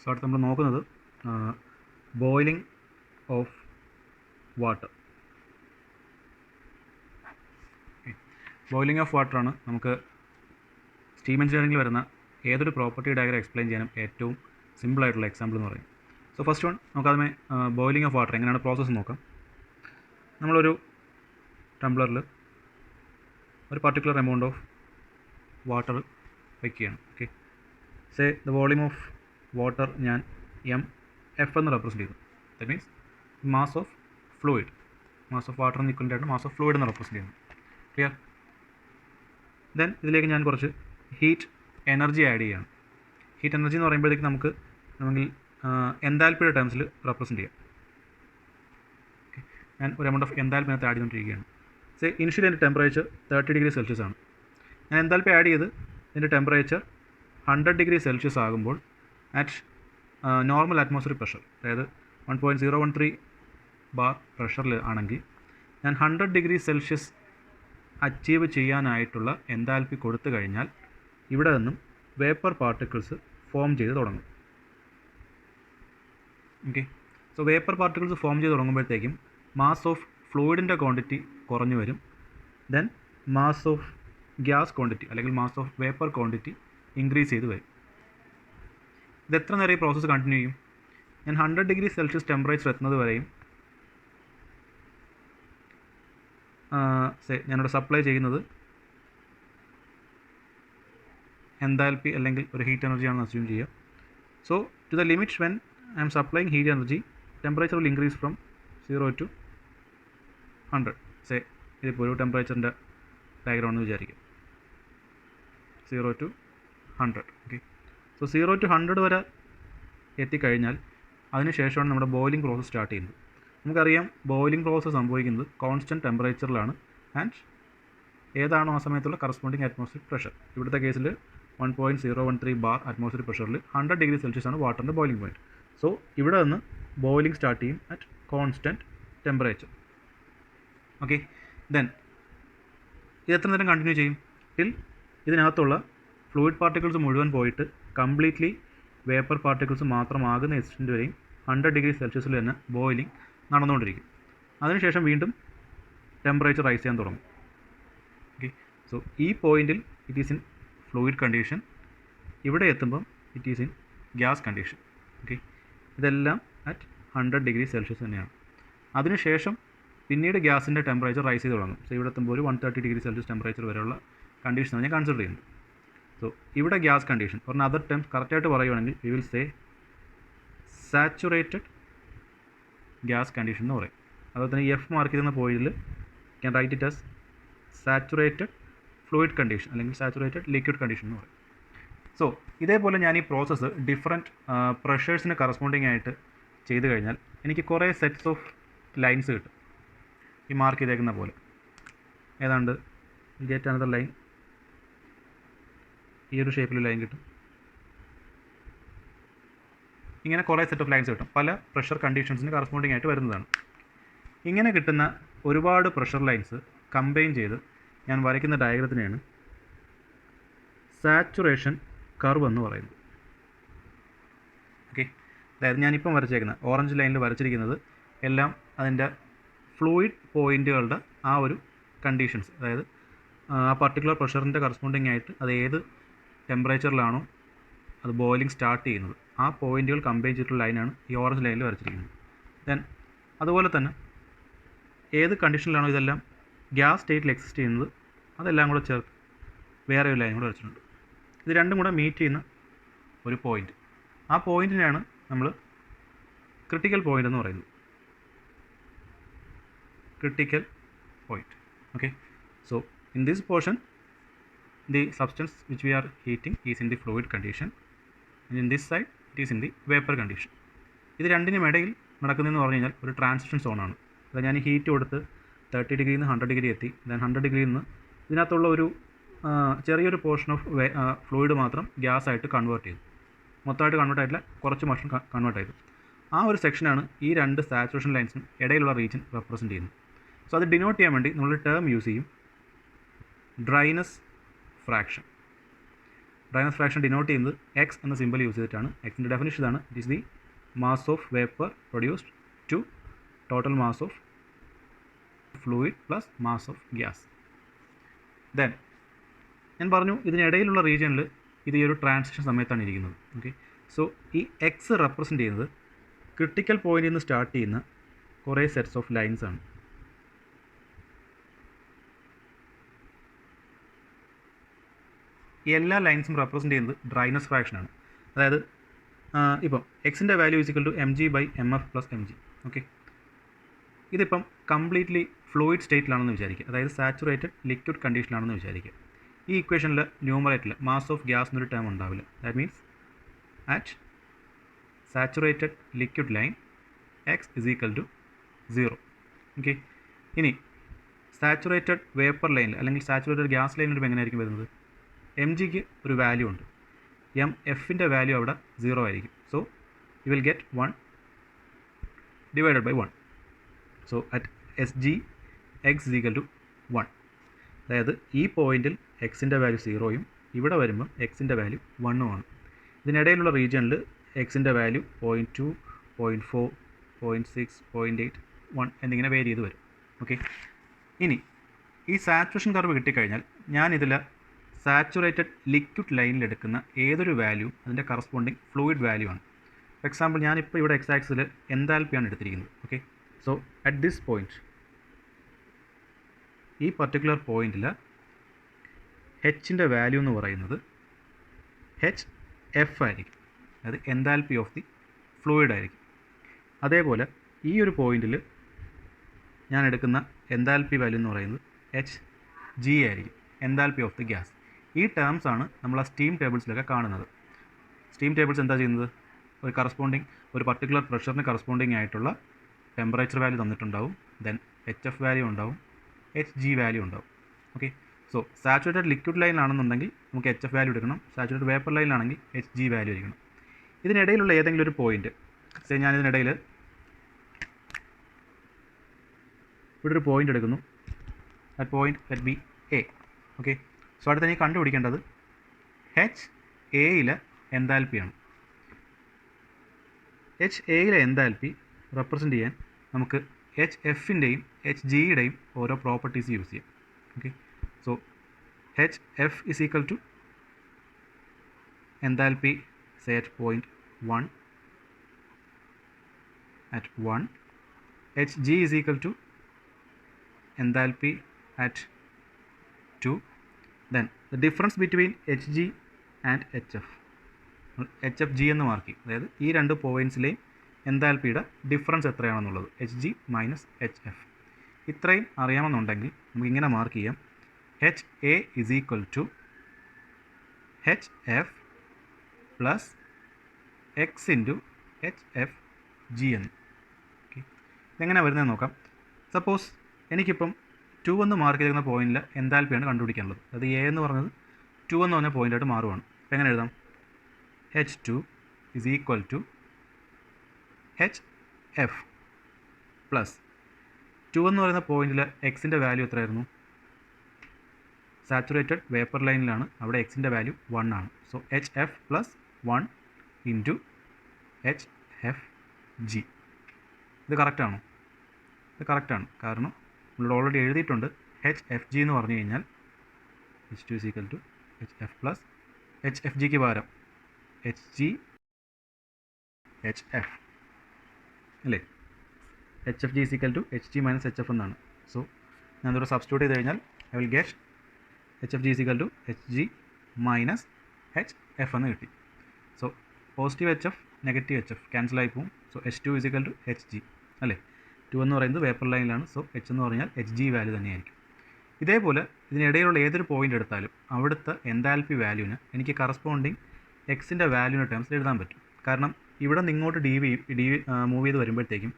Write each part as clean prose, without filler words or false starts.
So അടുത്ത് നമ്മൾ നോക്കുന്നത് boiling of water. Boiling of വാട്ടറാണ് നമുക്ക് സ്റ്റീം എഞ്ചിനീയറിംഗിൽ വരുന്ന ഏതൊരു പ്രോപ്പർട്ടി ഡയഗ്രം എക്സ്പ്ലെയിൻ ചെയ്യാനും ഏറ്റവും സിമ്പിളായിട്ടുള്ള എക്സാമ്പിൾ എന്ന് പറയും. സോ ഫസ്റ്റ് വൺ നമുക്കതിനെ ബോയിലിംഗ് ഓഫ് വാട്ടർ എങ്ങനെയാണ് പ്രോസസ്സ് നോക്കാം. നമ്മളൊരു ടംബ്ലറിൽ ഒരു പർട്ടിക്കുലർ എമൗണ്ട് ഓഫ് വാട്ടർ വയ്ക്കുകയാണ്. Okay, say the volume of water ഞാൻ എഫ് എന്ന് റെപ്രസെൻറ്റ് ചെയ്തു. That means mass of fluid, mass of water എന്ന് ഈക്വലൻ്റ് ആയിട്ട് മാസ് ഓഫ് ഫ്ലൂയിഡ് എന്ന് റെപ്രസെൻറ്റ് ചെയ്യുന്നു. ക്ലിയർ? ദെൻ ഇതിലേക്ക് ഞാൻ കുറച്ച് ഹീറ്റ് എനർജി ആഡ് ചെയ്യുകയാണ്. ഹീറ്റ് എനർജി എന്ന് പറയുമ്പോഴത്തേക്ക് നമുക്ക് വേണമെങ്കിൽ എൻതാൽപ്പിയുടെ ടേംസിൽ റെപ്രസെൻറ്റ് ചെയ്യാം. ഓക്കെ, ഞാൻ ഒരു എമൗണ്ട് ഓഫ് എൻതാൽപ്പി അതിനകത്ത് ആഡ് ചെയ്തുകൊണ്ടിരിക്കുകയാണ്. സേ ഇനിഷ്യലി എൻ്റെ ടെമ്പറേച്ചർ 30 ഡിഗ്രി സെൽഷ്യസ് ആണ്. ഞാൻ എൻതാൽപ്പി ആഡ് ചെയ്ത് ഇതിൻ്റെ ടെമ്പറേച്ചർ 100 ഡിഗ്രി സെൽഷ്യസ് ആകുമ്പോൾ അറ്റ് നോർമൽ അറ്റ്മോസ്ഫിയറിക് പ്രഷർ, അതായത് 1.013 ബാർ പ്രഷറിൽ ആണെങ്കിൽ ഞാൻ 100 ഡിഗ്രി സെൽഷ്യസ് അച്ചീവ് ചെയ്യാനായിട്ടുള്ള എൻതാൽപ്പി കൊടുത്തു കഴിഞ്ഞാൽ ഇവിടെ നിന്നും വേപ്പർ പാർട്ടിക്കിൾസ് ഫോം ചെയ്ത് തുടങ്ങും. Okay, so vapour particles form ചെയ്ത് തുടങ്ങുമ്പോഴത്തേക്കും മാസ് ഓഫ് ഫ്ലൂയിഡിൻ്റെ ക്വാണ്ടിറ്റി കുറഞ്ഞു വരും. Then mass of gas quantity അല്ലെങ്കിൽ mass of vapour quantity increase ചെയ്ത് വരും. ഇത് എത്ര നേരം ഈ പ്രോസസ്സ് കണ്ടിന്യൂ ചെയ്യും? ഞാൻ 100 ഡിഗ്രി സെൽഷ്യസ് ടെമ്പറേച്ചർ എത്തുന്നത് വരെയും ഞാനിവിടെ സപ്ലൈ ചെയ്യുന്നത് എൻതാൽപ്പി അല്ലെങ്കിൽ ഒരു ഹീറ്റ് എനർജി ആണെന്ന് അസ്യൂം ചെയ്യുക. So to the limit when I'm supplying heat energy, temperature will increase from 0 to 100. ഇതിപ്പോൾ ഒരു ടെമ്പറേച്ചറിൻ്റെ ഡയഗ്രാം എന്ന് വിചാരിക്കുക, 0 to 100. ഓക്കെ, സോ 0 to 100 വരെ എത്തിക്കഴിഞ്ഞാൽ അതിനുശേഷമാണ് നമ്മുടെ ബോയിലിംഗ് പ്രോസസ്സ് സ്റ്റാർട്ട് ചെയ്യുന്നത്. നമുക്കറിയാം ബോയിലിംഗ് പ്രോസസ്സ് സംഭവിക്കുന്നത് കോൺസ്റ്റൻറ്റ് ടെമ്പറേച്ചറിലാണ് ആൻഡ് ഏതാണോ ആ സമയത്തുള്ള കറസ്പോണ്ടിങ് അറ്റ്മോസ്ഫിയറിക് പ്രഷർ. ഇവിടുത്തെ കേസിൽ 1.013 ബാർ അറ്റ്മോസ്ഫിയറിക് പ്രഷറിൽ 100 ഡിഗ്രി സെൽഷ്യസ് ആണ് വാട്ടറിൻ്റെ ബോയിലിംഗ് പോയിൻറ്റ്. സോ ഇവിടെ നിന്ന് ബോയിലിംഗ് സ്റ്റാർട്ട് ചെയ്യും at constant temperature. Okay, then ഇത് എത്ര നേരം കണ്ടിന്യൂ ചെയ്യും? ടിൽ ഇതിനകത്തുള്ള ഫ്ലൂയിഡ് പാർട്ടിക്കിൾസ് മുഴുവൻ പോയിട്ട് കംപ്ലീറ്റ്ലി വേപ്പർ പാർട്ടിക്കിൾസ് മാത്രമാകുന്ന എക്സ്റ്റെൻറ്റ് വരെയും 100 ഡിഗ്രി സെൽഷ്യസിൽ തന്നെ ബോയിലിംഗ് നടന്നുകൊണ്ടിരിക്കും. അതിനുശേഷം വീണ്ടും ടെമ്പറേച്ചർ റൈസ് ചെയ്യാൻ തുടങ്ങും. ഓക്കെ, സോ ഈ പോയിൻറ്റിൽ it is in fluid condition, ഇവിടെ എത്തുമ്പം it is in gas condition. Okay, ഇതെല്ലാം അറ്റ് 100 ഡിഗ്രി സെൽഷ്യസ് തന്നെയാണ്. അതിനുശേഷം പിന്നീട് ഗ്യാസിൻ്റെ ടെമ്പറേച്ചർ റൈസ് ചെയ്ത് തുടങ്ങും. സോ ഇവിടെ എത്തുമ്പോൾ ഒരു 130 ഡിഗ്രി സെൽഷ്യസ് ടെമ്പറേച്ചർ വരെയുള്ള കണ്ടീഷനാണ് ഞാൻ കൺസിഡർ ചെയ്യുന്നത്. സോ ഇവിടെ gas condition or other terms കറക്റ്റായിട്ട് പറയുകയാണെങ്കിൽ we will say saturated gas condition എന്ന് പറയും. അതുപോലെ തന്നെ എഫ് മാർക്ക് ചെയ്യുന്ന പോയിന്റിൽ can write it as saturated fluid condition അല്ലെങ്കിൽ സാച്ചുറേറ്റഡ് ലിക്വിഡ് കണ്ടീഷൻ എന്ന് പറയും. സോ ഇതേപോലെ ഞാൻ ഈ പ്രോസസ്സ് ഡിഫറെൻറ്റ് പ്രഷേഴ്സിന് കറസ്പോണ്ടിങ് ആയിട്ട് ചെയ്ത് കഴിഞ്ഞാൽ എനിക്ക് കുറേ സെറ്റ്സ് ഓഫ് ലൈൻസ് കിട്ടും. ഈ മാർക്ക് ചെയ്തേക്കുന്ന പോലെ ഏതാണ്ട് ഗെറ്റ് അനദർ ലൈൻ, ഈ ഒരു ഷേപ്പിൽ ലൈൻ കിട്ടും. ഇങ്ങനെ കുറേ സെറ്റ് ഓഫ് ലൈൻസ് കിട്ടും, പല പ്രഷർ കണ്ടീഷൻസിന് കറസ്പോണ്ടിങ് ആയിട്ട് വരുന്നതാണ്. ഇങ്ങനെ കിട്ടുന്ന ഒരുപാട് പ്രഷർ ലൈൻസ് കമ്പൈൻ ചെയ്ത് ഞാൻ വരയ്ക്കുന്ന ഡയഗ്രത്തിനെയാണ് സാച്ചുറേഷൻ കർവ് എന്ന് പറയുന്നത്. ഓക്കെ, അതായത് ഞാനിപ്പം വരച്ചേക്കുന്ന ഓറഞ്ച് ലൈനിൽ വരച്ചിരിക്കുന്നത് എല്ലാം അതിൻ്റെ ഫ്ലൂയിഡ് പോയിൻറ്റുകളുടെ ആ ഒരു കണ്ടീഷൻസ്, അതായത് ആ പർട്ടിക്കുലർ പ്രഷറിൻ്റെ കറസ്പോണ്ടിങ് ആയിട്ട് അത് ഏത് ടെമ്പറേച്ചറിലാണോ അത് ബോയിലിംഗ് സ്റ്റാർട്ട് ചെയ്യുന്നത് ആ പോയിൻറ്റുകൾ കമ്പൈൻ ചെയ്തിട്ടുള്ള ലൈനാണ് ഈ ഓറഞ്ച് ലൈനിൽ വരച്ചിരിക്കുന്നത്. ദെൻ അതുപോലെ തന്നെ ഏത് കണ്ടീഷനിലാണോ ഇതെല്ലാം ഗ്യാസ് സ്റ്റേറ്റിൽ എക്സിസ്റ്റ് ചെയ്യുന്നത് അതെല്ലാം കൂടെ ചേർത്ത് വേറെ ഒരു ലൈൻ കൂടെ വരച്ചിട്ടുണ്ട്. ഇത് രണ്ടും കൂടെ മീറ്റ് ചെയ്യുന്ന ഒരു പോയിൻറ്റ്, ആ പോയിൻറ്റിനെയാണ് നമ്മൾ ക്രിട്ടിക്കൽ പോയിൻ്റ് എന്ന് പറയുന്നത്. Critical point. Okay, so in this portion the substance which we are heating is in the fluid condition and in this side it is in the vapor condition. ഇത് രണ്ടിനും ഇടയിൽ നടക്കുന്നതെന്ന് പറഞ്ഞു കഴിഞ്ഞാൽ ഒരു ട്രാൻസിഷൻ സോണാണ്. അതായത് ഞാൻ ഈ ഹീറ്റ് കൊടുത്ത് 30 ഡിഗ്രിയിൽ നിന്ന് 100 ഡിഗ്രി എത്തി, ദെൻ 100 ഡിഗ്രിയിൽ നിന്ന് ഇതിനകത്തുള്ള ഒരു ചെറിയൊരു പോർഷൻ ഓഫ് ഫ്ലൂയിഡ് മാത്രം ഗ്യാസ് ആയിട്ട് കൺവേർട്ട് ചെയ്തു. മൊത്തമായിട്ട് കൺവേർട്ട് ആയിട്ടില്ല, കുറച്ച് മോഷൻ കൺവേർട്ട് ചെയ്തു. ആ ഒരു സെക്ഷനാണ് ഈ രണ്ട് സാച്ചുറേഷൻ ലൈൻസിനും ഇടയിലുള്ള റീജിയൻ റെപ്രസെൻറ്റ് ചെയ്യുന്നത്. സോ അത് ഡിനോട്ട് ചെയ്യാൻ വേണ്ടി നമ്മൾ ടേം യൂസ് ചെയ്യും dryness fraction. Dryness fraction denote ചെയ്യുന്നത് എക്സ് എന്ന സിമ്പിൾ യൂസ് ചെയ്തിട്ടാണ്. എക്സിൻ്റെ ഡെഫിനിഷൻ ഇതാണ്. It is the mass of vapour produced to total mass of fluid plus mass of gas. Then ഞാൻ പറഞ്ഞു ഇതിനിടയിലുള്ള റീജിയനിൽ ഇത് ഈ ഒരു ട്രാൻസിഷൻ സമയത്താണ് ഇരിക്കുന്നത്. ഓക്കെ, സോ ഈ എക്സ് റെപ്രസെൻറ്റ് ചെയ്യുന്നത് ക്രിട്ടിക്കൽ പോയിന്റിൽ നിന്ന് സ്റ്റാർട്ട് ചെയ്യുന്ന കുറേ സെറ്റ്സ് ഓഫ് ലൈൻസ് ആണ്. ഈ എല്ലാ ലൈൻസും റെപ്രസെൻറ്റ് ചെയ്യുന്നത് ഡ്രൈനസ് ഫ്രാക്ഷനാണ്. അതായത് ഇപ്പം എക്സിൻ്റെ value equal to M G by M F plus M G. Okay, ഇതിപ്പം കംപ്ലീറ്റ്ലി ഫ്ലൂയിഡ് സ്റ്റേറ്റിലാണെന്ന് വിചാരിക്കുക, അതായത് സാച്ചുറേറ്റഡ് ലിക്വിഡ് കണ്ടീഷനിലാണെന്ന് വിചാരിക്കുക. ഈ ഇക്വേഷനിൽ ന്യൂമറേറ്ററിൽ മാസ് ഓഫ് ഗ്യാസ് എന്നൊരു ടേം ഉണ്ടാവില്ല. That means at saturated liquid line X is equal to 0. Okay, ഇനി സാച്ചുറേറ്റഡ് വേപ്പർ ലൈനിൽ അല്ലെങ്കിൽ സാച്ചുറേറ്റഡ് ഗ്യാസ് ലൈനിൽ വരുമ്പോൾ എങ്ങനെയായിരിക്കും വരുന്നത്? എം ജിക്ക് ഒരു വാല്യൂ ഉണ്ട്, എം എഫിൻ്റെ വാല്യൂ അവിടെ 0 ആയിരിക്കും. So you will get 1 divided by 1. So at S G X is equal to 1. അതായത് ഈ പോയിന്റിൽ എക്സിൻ്റെ വാല്യൂ 0യും ഇവിടെ വരുമ്പം എക്സിൻ്റെ വാല്യൂ 1ഉമാണ്. ഇതിനിടയിലുള്ള റീജിയനിൽ എക്സിൻ്റെ വാല്യൂ 0.2, 0.4, 0.6, 0.8, 1 എന്നിങ്ങനെ വേരി ചെയ്ത് വരും. ഓക്കെ, ഇനി ഈ സാച്ചുറേഷൻ കർവ് കിട്ടിക്കഴിഞ്ഞാൽ ഞാനിതിൽ സാച്ചുറേറ്റഡ് ലിക്വിഡ് ലൈനിൽ എടുക്കുന്ന ഏതൊരു വാല്യൂ അതിൻ്റെ കറസ്പോണ്ടിങ് ഫ്ലൂയിഡ് വാല്യൂ ആണ്. ഫോർ എക്സാമ്പിൾ ഞാനിപ്പോൾ ഇവിടെ എക്സ് ആക്സിൽ എൻതാൽപ്പിയാണ് എടുത്തിരിക്കുന്നത്. Okay, so at this point, ഈ പർട്ടിക്കുലർ പോയിന്റിൽ എച്ചിൻ്റെ വാല്യൂ എന്ന് പറയുന്നത് എച്ച് എഫ് ആയിരിക്കും, അതായത് എൻതാൽപ്പി ഓഫ് ദി ഫ്ലൂയിഡ് ആയിരിക്കും. അതേപോലെ ഈ ഒരു പോയിന്റിൽ ഞാൻ എടുക്കുന്ന എൻതാൽപ്പി വാല്യൂ എന്ന് പറയുന്നത് എച്ച് ജി ആയിരിക്കും, എൻതാൽപ്പി ഓഫ് ദി ഗ്യാസ്. ഈ ടേംസ് ആണ് നമ്മൾ ആ സ്റ്റീം ടേബിൾസിലൊക്കെ കാണുന്നത്. സ്റ്റീം ടേബിൾസ് എന്താ ചെയ്യുന്നത്? ഒരു കറസ്പോണ്ടിങ് ഒരു പർട്ടിക്കുലർ പ്രഷറിന് കറസ്പോണ്ടിങ് ആയിട്ടുള്ള ടെമ്പറേച്ചർ വാല്യൂ തന്നിട്ടുണ്ടാവും, ദെൻ എച്ച് എഫ് വാല്യൂ ഉണ്ടാവും, എച്ച് ജി വാല്യൂ ഉണ്ടാവും. ഓക്കെ, സോ സാച്ചുറേറ്റഡ് ലിക്വിഡ് ലൈനാണെന്നുണ്ടെങ്കിൽ നമുക്ക് എച്ച് എഫ് വാല്യൂ എടുക്കണം, സാച്ചുറേറ്റഡ് വേപ്പർ ലൈനാണെങ്കിൽ എച്ച് ജി വാല്യൂ എടുക്കണം. ഇതിനിടയിലുള്ള ഏതെങ്കിലും ഒരു പോയിന്റ്, ഞാൻ ഇതിനിടയിൽ ഇവിടെ ഒരു പോയിന്റ് എടുക്കുന്നു, that point let be A. Okay, so അടുത്ത് എനിക്ക് കണ്ടുപിടിക്കേണ്ടത് എച്ച് എയിലെ എൻതാൽപ്പിയാണ്. എച്ച് എയിലെ എൻതാൽപ്പി റെപ്രസെൻറ്റ് ചെയ്യാൻ നമുക്ക് എച്ച് എഫിൻ്റെയും എച്ച് ജിയുടെയും ഓരോ പ്രോപ്പർട്ടീസ് യൂസ് ചെയ്യാം. Okay, so H F is equal to enthalpy say at point 1 at 1, hg is equal to enthalpy at 2. Then the difference between hg and hf, hfg എന്ന് mark ചെയ്യും. അതായത് ഈ രണ്ട് പോയിൻറ്റ്സിലെയും എൻതാൽപ്പിയുടെ ഡിഫറൻസ് എത്രയാണെന്നുള്ളത് H G minus H F. ഇത്രയും അറിയാമെന്നുണ്ടെങ്കിൽ നമുക്ക് ഇങ്ങനെ മാർക്ക് ചെയ്യാം, H A is equal to H F plus X into H F G എന്ന്. ഓക്കെ, ഇതെങ്ങനെ വരുന്നതെന്ന് നോക്കാം. സപ്പോസ് എനിക്കിപ്പം 2 എന്ന് മാർക്ക് ചെയ്തിരുന്ന പോയിന്റിൽ എൻതാൽപ്പിയാണ് കണ്ടുപിടിക്കാനുള്ളത്. അത് എ എന്ന് പറഞ്ഞത് 2 എന്ന് പറഞ്ഞ പോയിൻ്റായിട്ട് മാറുവാണ്. അപ്പോൾ എങ്ങനെ എഴുതാം? H two is equal to H F plus 2 എന്ന് പറയുന്ന പോയിന്റിൽ എക്സിൻ്റെ വാല്യൂ എത്രയായിരുന്നു? സാച്ചുറേറ്റഡ് വേപ്പർ ലൈനിലാണ്, അവിടെ എക്സിൻ്റെ വാല്യൂ 1 ആണ്. So H F plus 1 into H F G. ഇത് കറക്റ്റാണോ? ഇത് കറക്റ്റാണ്, കാരണം നമ്മൾ ഓൾറെഡി എഴുതിയിട്ടുണ്ട് എച്ച് എഫ് ജി എന്ന് പറഞ്ഞു കഴിഞ്ഞാൽ H two is equal to H F plus H F ജിക്ക് പകരം എച്ച് ജി എച്ച് എഫ് അല്ലേ? H F G is equal to H G minus H F എന്നാണ്. സോ ഞാനിവിടെ സബ്സ്റ്റിറ്റ്യൂട്ട് ചെയ്ത് കഴിഞ്ഞാൽ I will get H F G is equal to H G minus H F എന്ന് കിട്ടി. So positive H F negative H F cancel ആയി പോകും. So H two is equal to H G അല്ലേ? 2 എന്ന് പറയുന്നത് vapour ലൈനിലാണ്. So H എന്ന് പറഞ്ഞാൽ H G value തന്നെയായിരിക്കും. ഇതേപോലെ ഇതിനിടയിലുള്ള ഏതൊരു പോയിൻ്റ് എടുത്താലും അവിടുത്തെ എൻതാൽപ്പി വാല്യൂവിന് എനിക്ക് കറസ്പോണ്ടിങ് എക്സിൻ്റെ വാല്യൂവിൻ്റെ ടേംസിൽ എഴുതാൻ പറ്റും. കാരണം ഇവിടെ നിന്ന് ഇങ്ങോട്ട് മൂവ് ചെയ്ത് വരുമ്പോഴത്തേക്കും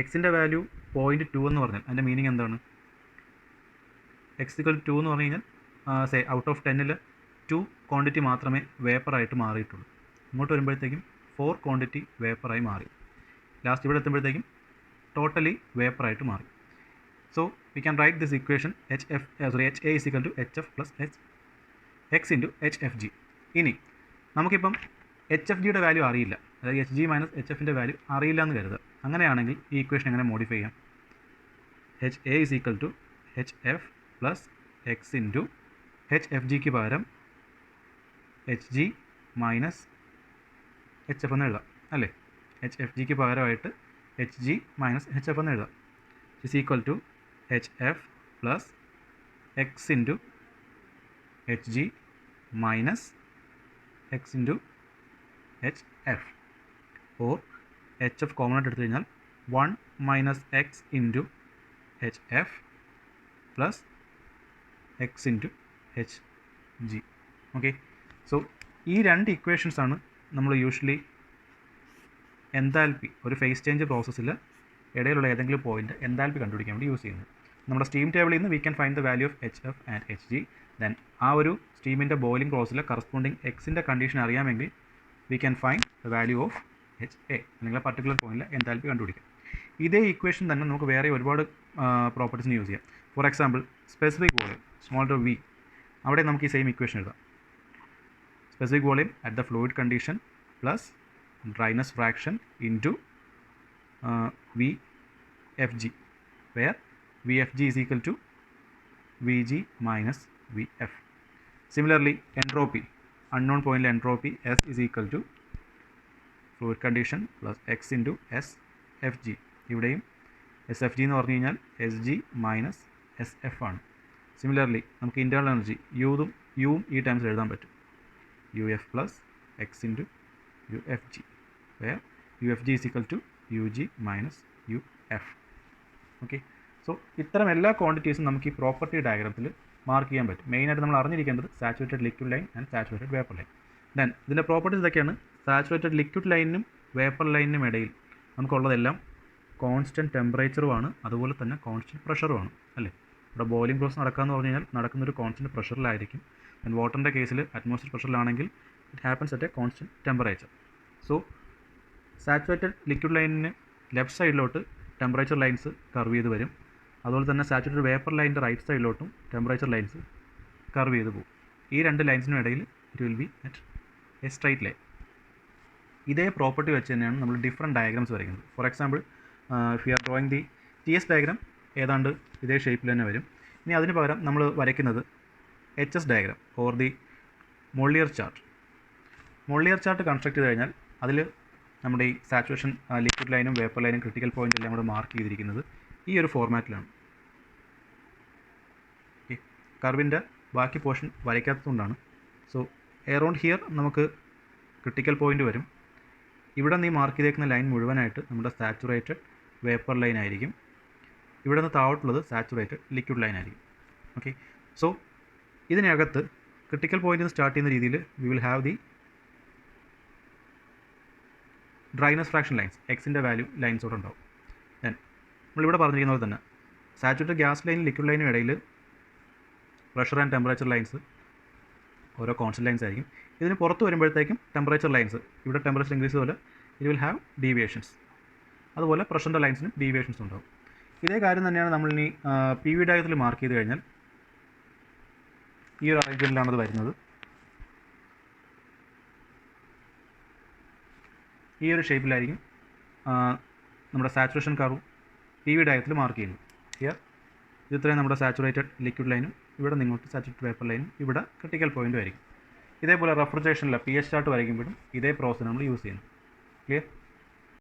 എക്സിൻ്റെ വാല്യൂ 0.2 എന്ന് പറഞ്ഞാൽ അതിൻ്റെ മീനിങ് എന്താണ്? എക്സ് ഇക്വൽ 2 എന്ന് പറഞ്ഞു കഴിഞ്ഞാൽ ഔട്ട് ഓഫ് 10ൽ 2 ക്വാണ്ടിറ്റി മാത്രമേ വേപ്പറായിട്ട് മാറിയിട്ടുള്ളൂ. ഇങ്ങോട്ട് വരുമ്പോഴത്തേക്കും 4 ക്വാണ്ടിറ്റി വേപ്പറായി മാറി. ലാസ്റ്റ് ഇവിടെ എത്തുമ്പോഴത്തേക്കും ടോട്ടലി വേപ്പറായിട്ട് മാറി. So we can write this equation H A is equal to H F plus X into H F G. ഇനി നമുക്കിപ്പം എച്ച് എഫ് ജിയുടെ വാല്യൂ അറിയില്ല, അതായത് എച്ച് ജി മൈനസ് എച്ച് എഫിൻ്റെ വാല്യൂ അറിയില്ല എന്ന് കരുതുക. അങ്ങനെയാണെങ്കിൽ ഈ ഇക്വേഷൻ എങ്ങനെ മോഡിഫൈ ചെയ്യാം? H A is equal to H F plus X into H F ജിക്ക് പകരം H G minus H F എന്ന് എഴുതാം അല്ലേ? എച്ച് എഫ് ജിക്ക് പകരമായിട്ട് H G minus H F എന്ന് എഴുതാം. Is equal to H F plus X into H G minus X into H F, or H F common ആയിട്ട് എടുത്തു കഴിഞ്ഞാൽ 1 minus X into H F plus X into H G. Okay, so ഈ രണ്ട് ഇക്വേഷൻസാണ് നമ്മൾ usually enthalpy ഒരു phase change പ്രോസസ്സിൽ ഇടയിലുള്ള ഏതെങ്കിലും പോയിൻ്റ് എൻതാൽപ്പി കണ്ടുപിടിക്കാൻ വേണ്ടി യൂസ് ചെയ്യുന്നത്. നമ്മുടെ സ്റ്റീം ടേബിളിൽ നിന്ന് we can find the value of H F and H G. Then ആ ഒരു സ്റ്റീമിൻ്റെ ബോയിലിംഗ് പ്രോസസ്സിലെ കറസ്പോണ്ടിങ് എക്സിൻ്റെ കണ്ടീഷൻ അറിയാമെങ്കിൽ we can find the value of H A, അല്ലെങ്കിൽ ആ പർട്ടിക്കുലർ പോയിന്റിൽ എൻതാൽപ്പി കണ്ടുപിടിക്കാം. ഇതേ ഇക്വേഷൻ തന്നെ നമുക്ക് വേറെ ഒരുപാട് പ്രോപ്പർട്ടീസിന് യൂസ് ചെയ്യാം. For example specific volume small to V, അവിടെ നമുക്ക് ഈ സെയിം ഇക്വേഷൻ എഴുതാം. Specific volume at the fluid condition plus dryness fraction into V F G, where V F G is equal to V G minus V F. Similarly entropy, unknown പോയിന്റിലെ entropy S is equal to fluid condition plus X into S F G. ഇവിടെയും S F G എന്ന് പറഞ്ഞു കഴിഞ്ഞാൽ S G minus S F ആണ്. Similarly നമുക്ക് internal energy യുവും ഈ ടൈംസിൽ എഴുതാൻ പറ്റും, U F plus X into U F G, where U F G is equal to U G minus U F. Okay, so ഇത്തരം എല്ലാ ക്വാണ്ടിറ്റീസും നമുക്ക് ഈ പ്രോപ്പർട്ടി ഡയഗ്രാമത്തിൽ മാർക്ക് ചെയ്യാൻ പറ്റും. മെയിനായിട്ട് നമ്മൾ അറിഞ്ഞിരിക്കേണ്ടത് saturated liquid line and saturated vapour line. Then ഇതിൻ്റെ പ്രോപ്പർട്ടീസ് ഇതൊക്കെയാണ്. സാച്ചുറേറ്റഡ് ലിക്വിഡ് ലൈനിനും വേപ്പർ ലൈനിനും ഇടയിൽ നമുക്കുള്ളതെല്ലാം കോൺസ്റ്റൻറ്റ് ടെമ്പറേച്ചറുമാണ്, അതുപോലെ തന്നെ കോൺസ്റ്റൻറ്റ് പ്രഷറുമാണ് അല്ലേ? ഇവിടെ ബോയിലിംഗ് പ്രോസസ് നടക്കാമെന്ന് പറഞ്ഞു കഴിഞ്ഞാൽ നടക്കുന്നൊരു കോൺസ്റ്റൻറ്റ് പ്രഷറിലായിരിക്കും. ദെൻ വാട്ടറിൻ്റെ കേസിൽ അറ്റ്മോസ്ഫിയർ പ്രഷറിലാണെങ്കിൽ it happens at a constant temperature. So saturated liquid ലൈനിന് ലെഫ്റ്റ് സൈഡിലോട്ട് ടെമ്പറേച്ചർ ലൈൻസ് കർവ് ചെയ്ത് വരും, അതുപോലെ തന്നെ സാച്ചുറേറ്റഡ് വേപ്പർ ലൈനിൻ്റെ റൈറ്റ് സൈഡിലോട്ടും ടെമ്പറേച്ചർ ലൈൻസ് കർവ് ചെയ്ത് പോകും. ഈ രണ്ട് ലൈൻസിനും ഇടയിൽ it will be at a straight line. ഇതേ പ്രോപ്പർട്ടി വെച്ച് തന്നെയാണ് നമ്മൾ ഡിഫറെൻറ്റ് ഡയഗ്രാംസ് വരയ്ക്കുന്നത്. For example if you are drawing the T S diagram ഏതാണ്ട് ഇതേ ഷേപ്പിൽ തന്നെ വരും. ഇനി അതിന് പകരം നമ്മൾ വരയ്ക്കുന്നത് H S diagram or the Mollier chart. Mollier chart construct ചെയ്ത് കഴിഞ്ഞാൽ അതിൽ നമ്മുടെ ഈ സാച്ചുറേഷൻ ലിക്വിഡ് ലൈനും വേപ്പർ ലൈനും ക്രിട്ടിക്കൽ പോയിൻ്റ് എല്ലാം കൂടെ മാർക്ക് ചെയ്തിരിക്കുന്നത് ഈ ഒരു ഫോർമാറ്റിലാണ്. ഓക്കെ, കർവിൻ്റെ ബാക്കി പോർഷൻ വരയ്ക്കാത്തതുകൊണ്ടാണ്. സോ എറൗണ്ട് ഹിയർ നമുക്ക് ക്രിട്ടിക്കൽ പോയിൻ്റ് വരും. ഇവിടെ നിന്ന് ഈ മാർക്ക് ചെയ്തേക്കുന്ന ലൈൻ മുഴുവനായിട്ട് നമ്മുടെ സാച്ചുറേറ്റഡ് വേപ്പർ ലൈൻ ആയിരിക്കും. ഇവിടെ നിന്ന് താഴോട്ടുള്ളത് സാച്ചുറേറ്റഡ് ലിക്വിഡ് ലൈൻ ആയിരിക്കും. ഓക്കെ, സോ ഇതിനകത്ത് ക്രിട്ടിക്കൽ പോയിൻ്റിൽ നിന്ന് സ്റ്റാർട്ട് ചെയ്യുന്ന രീതിയിൽ we will have the dryness fraction lines, എക്സിൻ്റെ വാല്യൂ ലൈൻസോടെ ഉണ്ടാവും. ദെൻ നമ്മളിവിടെ പറഞ്ഞിരിക്കുന്ന പോലെ തന്നെ സാച്ചുറേറ്റഡ് ഗ്യാസ് ലൈനും ലിക്വിഡ് ലൈനും ഇടയിൽ പ്രഷർ ആൻഡ് ടെമ്പറേച്ചർ ലൈൻസ് ഓരോ കോൺസ്റ്റൻറ്റ് ലൈൻസ് ആയിരിക്കും. ഇതിന് പുറത്ത് വരുമ്പോഴത്തേക്കും ടെമ്പറേച്ചർ ലൈൻസ്, ഇവിടെ ടെമ്പറേച്ചർ ഇൻക്രീസ് പോലെ ഇറ്റ് വിൽ ഹാവ് ഡീവിയേഷൻസ്, അതുപോലെ പ്രഷറിൻ്റെ ലൈൻസിനും ഡീവിയേഷൻസ് ഉണ്ടാവും. ഇതേ കാര്യം തന്നെയാണ് നമ്മൾ ഇനി പി വി ഡയഗ്രത്തിൽ മാർക്ക് ചെയ്ത് കഴിഞ്ഞാൽ ഈ ഒരു അറേഞ്ച്മെൻറ്റിലാണത് വരുന്നത്. ഈ ഒരു ഷേപ്പിലായിരിക്കും നമ്മുടെ സാച്ചുറേഷൻ കർവ് പി വി ഡയഗ്രത്തിൽ മാർക്ക് ചെയ്യുന്നത്. ഹിയർ ഇത്രയും നമ്മുടെ സാച്ചുറേറ്റഡ് ലിക്വിഡ് ലൈനും ഇവിടെ നിങ്ങോട്ട് സാച്ചുറേറ്റഡ് വേപ്പർ ലൈനും ഇവിടെ ക്രിട്ടിക്കൽ പോയിൻറ്റും ആയിരിക്കും. ഇതേപോലെ റെഫ്രിജറേഷനിലെ പി എച്ച് ചാർട്ട് വരയ്ക്കുമ്പോഴും ഇതേ പ്രോസസ്സ് നമ്മൾ യൂസ് ചെയ്യുന്നു. ക്ലിയർ?